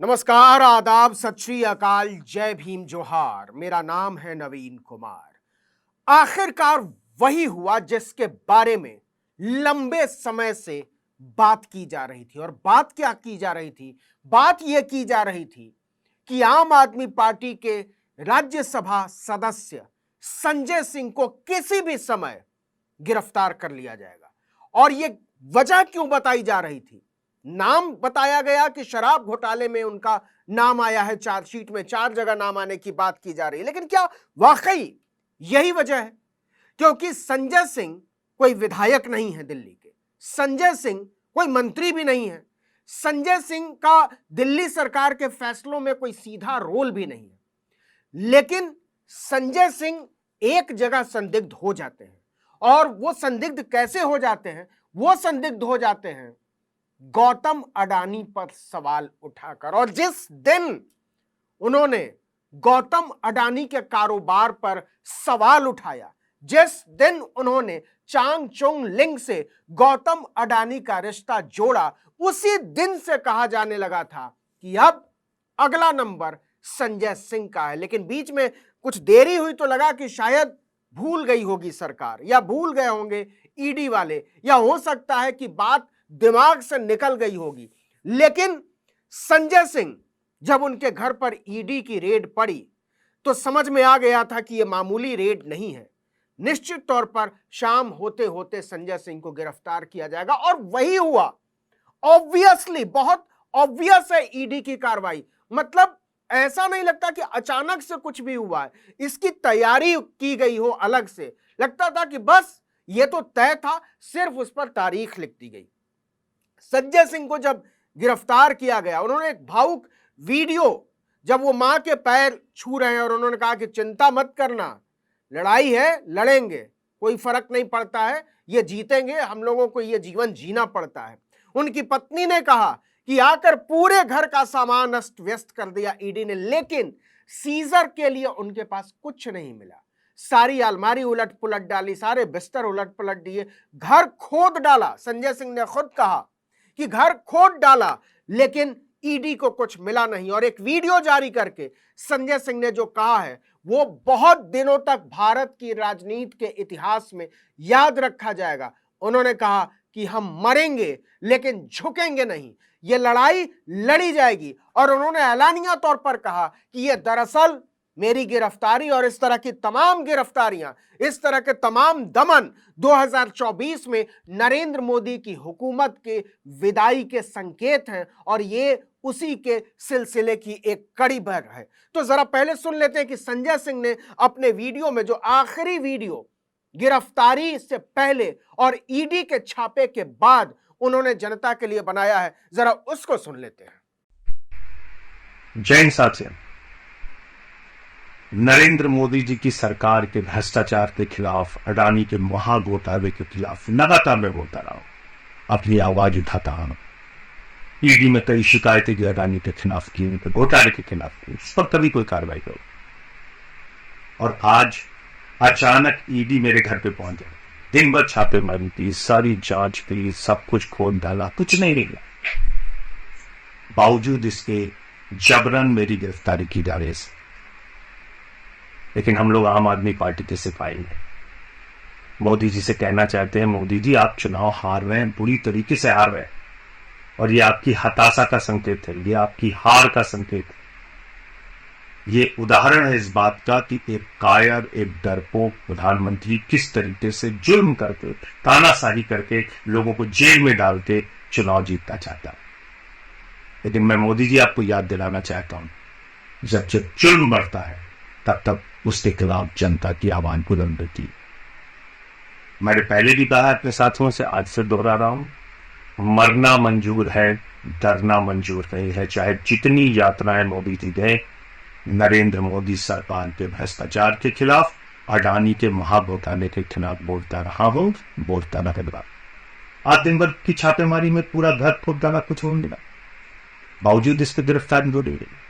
नमस्कार, आदाब, सत श्री अकाल, जय भीम, जोहार। मेरा नाम है नवीन कुमार। आखिरकार वही हुआ जिसके बारे में लंबे समय से बात की जा रही थी। और बात क्या की जा रही थी? बात यह की जा रही थी कि आम आदमी पार्टी के राज्यसभा सदस्य संजय सिंह को किसी भी समय गिरफ्तार कर लिया जाएगा। और यह वजह क्यों बताई जा रही थी? नाम बताया गया कि शराब घोटाले में उनका नाम आया है, चार्जशीट में 4 जगह नाम आने की बात की जा रही है। लेकिन क्या वाकई यही वजह है? क्योंकि संजय सिंह कोई विधायक नहीं है दिल्ली के, संजय सिंह कोई मंत्री भी नहीं है, संजय सिंह का दिल्ली सरकार के फैसलों में कोई सीधा रोल भी नहीं है। लेकिन संजय सिंह एक जगह संदिग्ध हो जाते हैं। और वो संदिग्ध कैसे हो जाते हैं? वो संदिग्ध हो जाते हैं गौतम अडानी पर सवाल उठाकर। और जिस दिन उन्होंने गौतम अडानी के कारोबार पर सवाल उठाया, जिस दिन उन्होंने चांगचुंग लिंग से गौतम अडानी का रिश्ता जोड़ा, उसी दिन से कहा जाने लगा था कि अब अगला नंबर संजय सिंह का है। लेकिन बीच में कुछ देरी हुई तो लगा कि शायद भूल गई होगी सरकार, या भूल गए होंगे ईडी वाले, या हो सकता है कि बात दिमाग से निकल गई होगी। लेकिन संजय सिंह, जब उनके घर पर ईडी की रेड पड़ी तो समझ में आ गया था कि यह मामूली रेड नहीं है। निश्चित तौर पर शाम होते होते संजय सिंह को गिरफ्तार किया जाएगा। और वही हुआ। ऑब्वियसली, बहुत ऑब्वियस है ईडी की कार्रवाई। मतलब ऐसा नहीं लगता कि अचानक से कुछ भी हुआ है, इसकी तैयारी की गई हो अलग से। लगता था कि बस यह तो तय था, सिर्फ उस पर तारीख लिख दी गई। संजय सिंह को जब गिरफ्तार किया गया, उन्होंने एक भावुक वीडियो, जब वो मां के पैर छू रहे हैं और उन्होंने कहा कि चिंता मत करना, लड़ाई है, लड़ेंगे, कोई फर्क नहीं पड़ता है, ये जीतेंगे, हम लोगों को ये जीवन जीना पड़ता है। उनकी पत्नी ने कहा कि आकर पूरे घर का सामान अस्त व्यस्त कर दिया ईडी ने, लेकिन सीजर के लिए उनके पास कुछ नहीं मिला। सारी अलमारी उलट पुलट डाली, सारे बिस्तर उलट पलट दिए, घर खोद डाला। संजय सिंह ने खुद कहा कि घर खोद डाला, लेकिन ईडी को कुछ मिला नहीं। और एक वीडियो जारी करके संजय सिंह ने जो कहा है वो बहुत दिनों तक भारत की राजनीति के इतिहास में याद रखा जाएगा। उन्होंने कहा कि हम मरेंगे लेकिन झुकेंगे नहीं, ये लड़ाई लड़ी जाएगी। और उन्होंने ऐलानिया तौर पर कहा कि ये दरअसल मेरी गिरफ्तारी और इस तरह की तमाम गिरफ्तारियां, इस तरह के तमाम दमन 2024 में नरेंद्र मोदी की हुकूमत के विदाई के संकेत हैं, और ये उसी के सिलसिले की एक कड़ी भर है। तो जरा पहले सुन लेते हैं कि संजय सिंह ने अपने वीडियो में, जो आखिरी वीडियो गिरफ्तारी से पहले और ईडी के छापे के बाद उन्होंने जनता के लिए बनाया है, जरा उसको सुन लेते हैं। जैन साथियों, नरेंद्र मोदी जी की सरकार के भ्रष्टाचार के खिलाफ, अडानी के महाघोटाले के खिलाफ लगातार मैं बोलता रहा हूं, अपनी आवाज उठाता हूं। ईडी में कई शिकायतें की अडानी के खिलाफ की, उनके घोटाले के खिलाफ की, उस पर कभी कोई कार्रवाई करो। और आज अचानक ईडी मेरे घर पे पहुंच गया, दिन भर छापेमारी की, सारी जांच की, सब कुछ खोद डाला, कुछ नहीं निकला। बावजूद इसके जबरन मेरी गिरफ्तारी की जा रही है। लेकिन हम लोग आम आदमी पार्टी के सिपाही हैं। मोदी जी से कहना चाहते हैं, मोदी जी आप चुनाव हार रहे हैं, बुरी तरीके से हार रहे हैं, और ये आपकी हताशा का संकेत है, ये आपकी हार का संकेत है। ये उदाहरण है इस बात का कि एक कायर, एक डरपोक प्रधानमंत्री किस तरीके से जुल्म करके, तानाशाही करके, लोगों को जेल में डाल के चुनाव जीतना चाहता है। लेकिन मैं मोदी जी आपको याद दिलाना चाहता हूं, जब जब जुल्म बढ़ता है तब तब उसके खिलाफ जनता की आवाज बुलंद होती है। मैंने पहले भी कहा अपने साथियों से, आज से दोहरा रहा हूं, मरना मंजूर है, डरना मंजूर नहीं है। चाहे जितनी यात्राएं मोदी जी गए, नरेंद्र मोदी सरकार के भ्रष्टाचार के खिलाफ, अडानी के महाघोटाले के खिलाफ बोलता रहा हूं, बोलता रहेगा। आज दिन भर की छापेमारी में पूरा घर खोद डाला, कुछ हो मिला, बावजूद इस पर गिरफ्तारी हो रही है।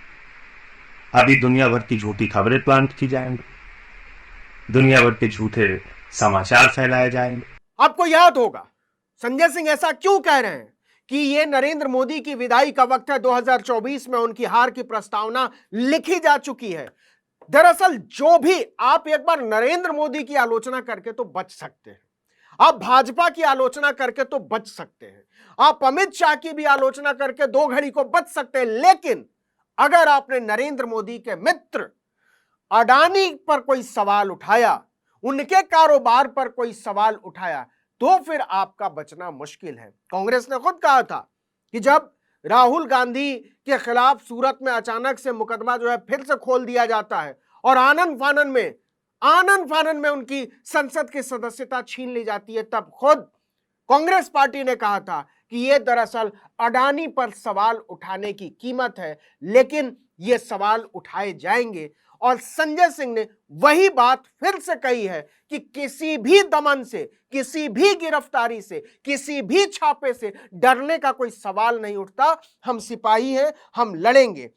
अभी दुनिया भर की झूठी खबरें प्लांट की जाएंगी, दुनिया भर के झूठे समाचार फैलाए जाएंगे। आपको याद होगा संजय सिंह ऐसा क्यों कह रहे हैं कि ये नरेंद्र मोदी की विदाई का वक्त है, 2024 में उनकी हार की प्रस्तावना लिखी जा चुकी है। दरअसल जो भी आप एक बार नरेंद्र मोदी की आलोचना करके तो बच सकते हैं, आप भाजपा की आलोचना करके तो बच सकते हैं, आप अमित शाह की भी आलोचना करके दो घड़ी को बच सकते हैं, लेकिन अगर आपने नरेंद्र मोदी के मित्र अडानी पर कोई सवाल उठाया, उनके कारोबार पर कोई सवाल उठाया, तो फिर आपका बचना मुश्किल है। कांग्रेस ने खुद कहा था कि जब राहुल गांधी के खिलाफ सूरत में अचानक से मुकदमा जो है फिर से खोल दिया जाता है और आनन फानन में उनकी संसद की सदस्यता छीन ली जाती है, तब खुद कांग्रेस पार्टी ने कहा था कि यह दरअसल अडानी पर सवाल उठाने की कीमत है, लेकिन यह सवाल उठाए जाएंगे। और संजय सिंह ने वही बात फिर से कही है कि किसी भी दमन से, किसी भी गिरफ्तारी से, किसी भी छापे से डरने का कोई सवाल नहीं उठता। हम सिपाही हैं, हम लड़ेंगे।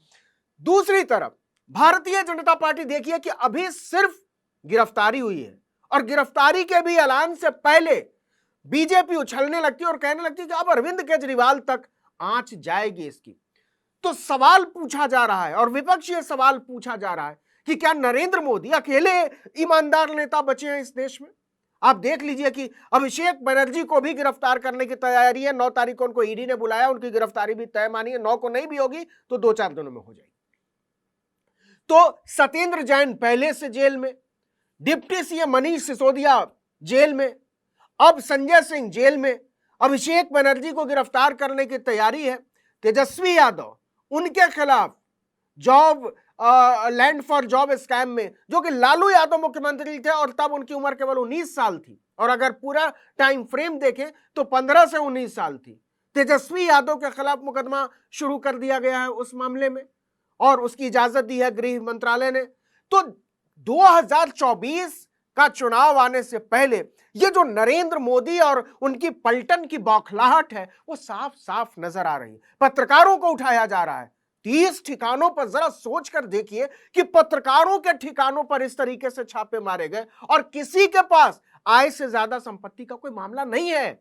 दूसरी तरफ भारतीय जनता पार्टी देखिए कि अभी सिर्फ गिरफ्तारी हुई है और गिरफ्तारी के भी ऐलान से पहले बीजेपी उछलने लगती है और कहने लगती है कि अब अरविंद केजरीवाल तक आंच जाएगी इसकी। तो सवाल पूछा जा रहा है और विपक्ष ये सवाल पूछा जा रहा है कि क्या नरेंद्र मोदी अकेले ईमानदार नेता बचे हैं इस देश में? आप देख लीजिए कि अभिषेक बनर्जी को भी गिरफ्तार करने की तैयारी है। 9 तारीख को उनको ईडी ने बुलाया, उनकी गिरफ्तारी भी तय मानी है। 9 को नहीं भी होगी तो 2-4 दिनों में हो जाएगी। तो सत्येंद्र जैन पहले से जेल में, डिप्टी सीएम मनीष सिसोदिया जेल में, अब संजय सिंह जेल में, अभिषेक बनर्जी को गिरफ्तार करने की तैयारी है। तेजस्वी यादव, उनके खिलाफ job land for job scam में, जो कि लालू यादव मुख्यमंत्री थे और तब उनकी उम्र केवल 19 साल थी, और अगर पूरा टाइम फ्रेम देखें तो 15 से 19 साल थी। तेजस्वी यादव के खिलाफ मुकदमा शुरू कर दिया गया है उस मामले में और उसकी इजाजत दी है गृह मंत्रालय ने। तो 2024 का चुनाव आने से पहले ये जो नरेंद्र मोदी और उनकी पलटन की बौखलाहट है वो साफ साफ नजर आ रही है। पत्रकारों को उठाया जा रहा है 30 ठिकानों पर। जरा सोच कर देखिए कि पत्रकारों के ठिकानों पर इस तरीके से छापे मारे गए और किसी के पास आय से ज्यादा संपत्ति का कोई मामला नहीं है।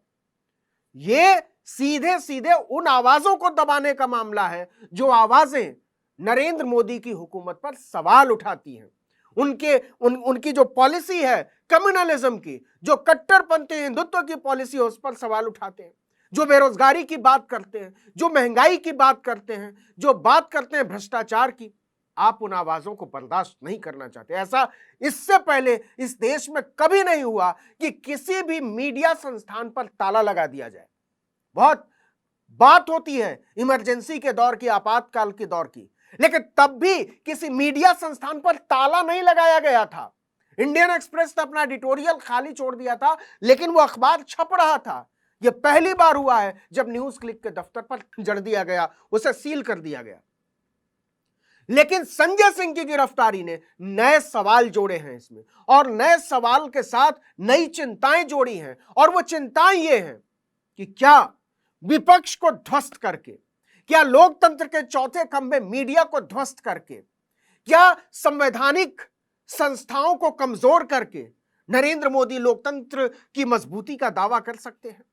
ये सीधे सीधे उन आवाजों को दबाने का मामला है जो आवाजें नरेंद्र मोदी की हुकूमत पर सवाल उठाती हैं। उनकी जो पॉलिसी है कम्युनलिज्म की, जो कट्टरपंथी हिंदुत्व की पॉलिसी है, उस पर सवाल उठाते हैं। जो बेरोजगारी की बात करते हैं, जो महंगाई की बात करते हैं, जो बात करते हैं भ्रष्टाचार की, आप उन आवाजों को बर्दाश्त नहीं करना चाहते। ऐसा इससे पहले इस देश में कभी नहीं हुआ कि किसी भी मीडिया संस्थान पर ताला लगा दिया जाए। बहुत बात होती है इमरजेंसी के दौर की, आपातकाल के दौर की, लेकिन तब भी किसी मीडिया संस्थान पर ताला नहीं लगाया गया था। इंडियन एक्सप्रेस ने अपना एडिटोरियल खाली छोड़ दिया था, लेकिन वो अखबार छप रहा था। यह पहली बार हुआ है जब न्यूज क्लिक के दफ्तर पर जड़ दिया गया, उसे सील कर दिया गया। लेकिन संजय सिंह की गिरफ्तारी ने नए सवाल जोड़े हैं इसमें, और नए सवाल के साथ नई चिंताएं जोड़ी हैं। और वो चिंताएं ये हैं कि क्या विपक्ष को ध्वस्त करके, क्या लोकतंत्र के चौथे खंभे मीडिया को ध्वस्त करके, क्या संवैधानिक संस्थाओं को कमजोर करके नरेंद्र मोदी लोकतंत्र की मजबूती का दावा कर सकते हैं?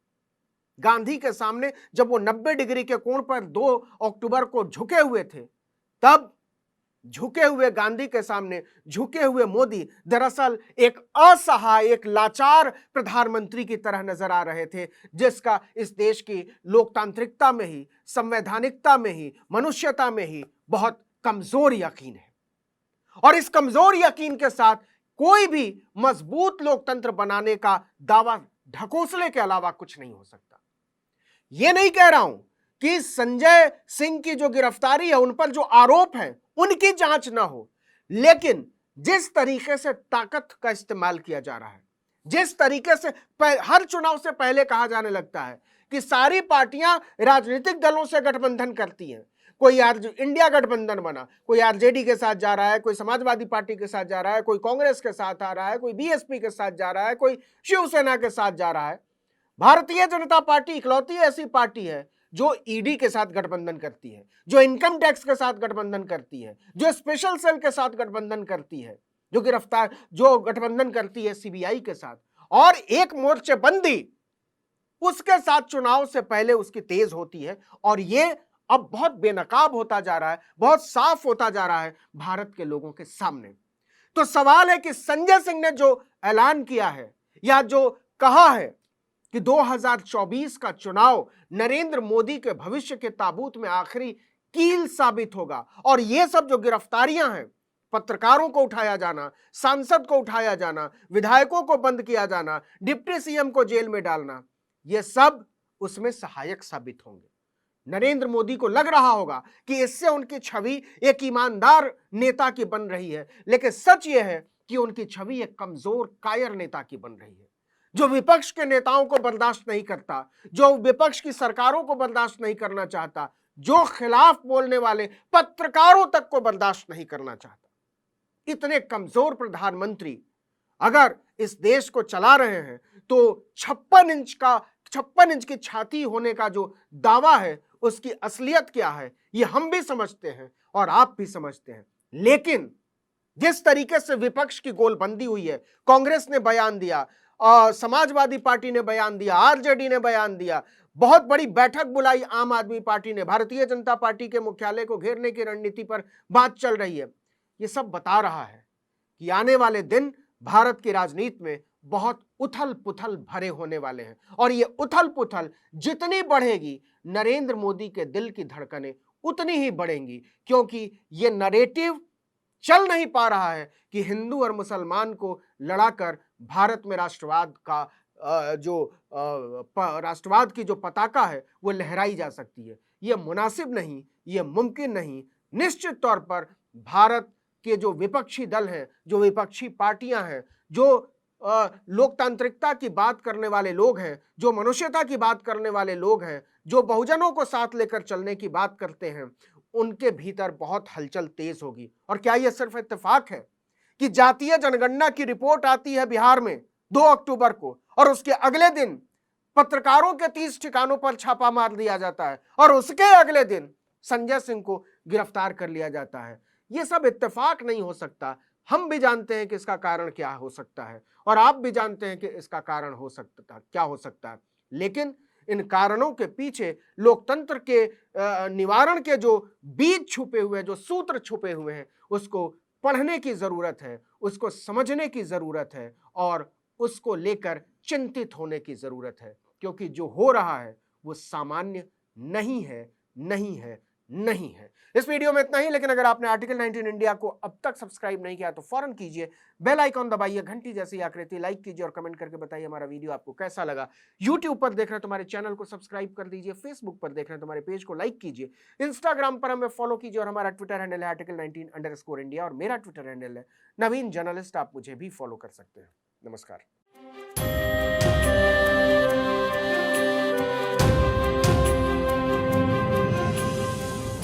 गांधी के सामने जब वो 90 डिग्री के कोण पर 2 अक्टूबर को झुके हुए थे, तब झुके हुए गांधी के सामने झुके हुए मोदी दरअसल एक असहाय, एक लाचार प्रधानमंत्री की तरह नजर आ रहे थे, जिसका इस देश की लोकतांत्रिकता में ही, संवैधानिकता में ही, मनुष्यता में ही बहुत कमजोर यकीन है। और इस कमजोर यकीन के साथ कोई भी मजबूत लोकतंत्र बनाने का दावा ढकोसले के अलावा कुछ नहीं हो सकता। यह नहीं कह रहा हूं कि संजय सिंह की जो गिरफ्तारी है, उन पर जो आरोप है, उनकी जांच ना हो, लेकिन जिस तरीके से ताकत का इस्तेमाल किया जा रहा है, जिस तरीके से हर चुनाव से पहले कहा जाने लगता है कि सारी पार्टियां राजनीतिक दलों से गठबंधन करती हैं, कोई इंडिया गठबंधन बना, कोई आरजेडी के साथ जा रहा है, कोई समाजवादी पार्टी के साथ जा रहा है, कोई कांग्रेस के साथ आ रहा है, कोई बीएसपी के साथ जा रहा है, कोई शिवसेना के साथ जा रहा है। भारतीय जनता पार्टी इकलौती ऐसी पार्टी है जो ईडी के साथ गठबंधन करती है, जो इनकम टैक्स के साथ गठबंधन करती है, जो स्पेशल सेल के साथ गठबंधन करती है, जो गठबंधन करती है सीबीआई के साथ। और एक मोर्चेबंदी उसके साथ चुनाव से पहले उसकी तेज होती है और ये अब बहुत बेनकाब होता जा रहा है, बहुत साफ होता जा रहा है भारत के लोगों के सामने। तो सवाल है कि संजय सिंह ने जो ऐलान किया है या जो कहा है कि 2024 का चुनाव नरेंद्र मोदी के भविष्य के ताबूत में आखिरी कील साबित होगा, और ये सब जो गिरफ्तारियां हैं, पत्रकारों को उठाया जाना, सांसद को उठाया जाना, विधायकों को बंद किया जाना, डिप्टी सीएम को जेल में डालना, ये सब उसमें सहायक साबित होंगे। नरेंद्र मोदी को लग रहा होगा कि इससे उनकी छवि एक ईमानदार नेता की बन रही है, लेकिन सच यह है कि उनकी छवि एक कमजोर कायर नेता की बन रही है, जो विपक्ष के नेताओं को बर्दाश्त नहीं करता, जो विपक्ष की सरकारों को बर्दाश्त नहीं करना चाहता, जो खिलाफ बोलने वाले पत्रकारों तक को बर्दाश्त नहीं करना चाहता। इतने कमजोर प्रधानमंत्री अगर इस देश को चला रहे हैं तो 56 इंच की छाती होने का जो दावा है उसकी असलियत क्या है, ये हम भी समझते हैं और आप भी समझते हैं। लेकिन जिस तरीके से विपक्ष की गोलबंदी हुई है, कांग्रेस ने बयान दिया, समाजवादी पार्टी ने बयान दिया, आरजेडी ने बयान दिया, बहुत बड़ी बैठक बुलाई आम आदमी पार्टी ने, भारतीय जनता पार्टी के मुख्यालय को घेरने की रणनीति पर बात चल रही है, ये सब बता रहा है कि आने वाले दिन भारत की राजनीति में बहुत उथल पुथल भरे होने वाले हैं, और ये उथल पुथल जितनी बढ़ेगी नरेंद्र मोदी के दिल की धड़कनें उतनी ही बढ़ेंगी, क्योंकि ये नरेटिव चल नहीं पा रहा है कि हिंदू और मुसलमान को लड़ाकर भारत में राष्ट्रवाद का राष्ट्रवाद की जो पताका है वो लहराई जा सकती है। ये मुनासिब नहीं, ये मुमकिन नहीं। निश्चित तौर पर भारत के जो विपक्षी दल हैं, जो विपक्षी पार्टियां हैं, जो लोकतांत्रिकता की बात करने वाले लोग हैं, जो मनुष्यता की बात करने वाले लोग हैं, जो बहुजनों को साथ लेकर चलने की बात करते हैं, उनके भीतर बहुत हलचल तेज होगी। और क्या यह सिर्फ इत्तेफाक है कि जातीय जनगणना की रिपोर्ट आती है बिहार में 2 अक्टूबर को और उसके अगले दिन पत्रकारों के 30 ठिकानों पर छापा मार दिया जाता है और उसके अगले दिन संजय सिंह को गिरफ्तार कर लिया जाता है? यह सब इत्तेफाक नहीं हो सकता। हम भी जानते हैं कि इसका कारण क्या हो सकता है और आप भी जानते हैं कि इसका कारण हो सकता क्या हो सकता है, लेकिन इन कारणों के पीछे लोकतंत्र के निवारण के जो बीज छुपे हुए हैं, जो सूत्र छुपे हुए हैं, उसको पढ़ने की जरूरत है, उसको समझने की जरूरत है और उसको लेकर चिंतित होने की जरूरत है, क्योंकि जो हो रहा है वो सामान्य नहीं है, नहीं है, नहीं है। इस वीडियो में इतना ही, लेकिन अगर आपने आर्टिकल 19 इंडिया को अब तक सब्सक्राइब नहीं किया तो फौरन कीजिए, बेल आइकॉन दबाइए, घंटी जैसी आकृति लाइक कीजिए और कमेंट करके बताइए हमारा वीडियो आपको कैसा लगा। यूट्यूब पर देख रहे हैं तो हमारे चैनल को सब्सक्राइब कर दीजिए, फेसबुक पर देख रहे हैं तो हमारे पेज को लाइक कीजिए, इंस्टाग्राम पर हमें फॉलो कीजिए और हमारा ट्विटर हैंडल है आर्टिकल 19_इंडिया और मेरा ट्विटर हैंडल है नवीन जर्नलिस्ट। आप मुझे भी फॉलो कर सकते हैं। नमस्कार।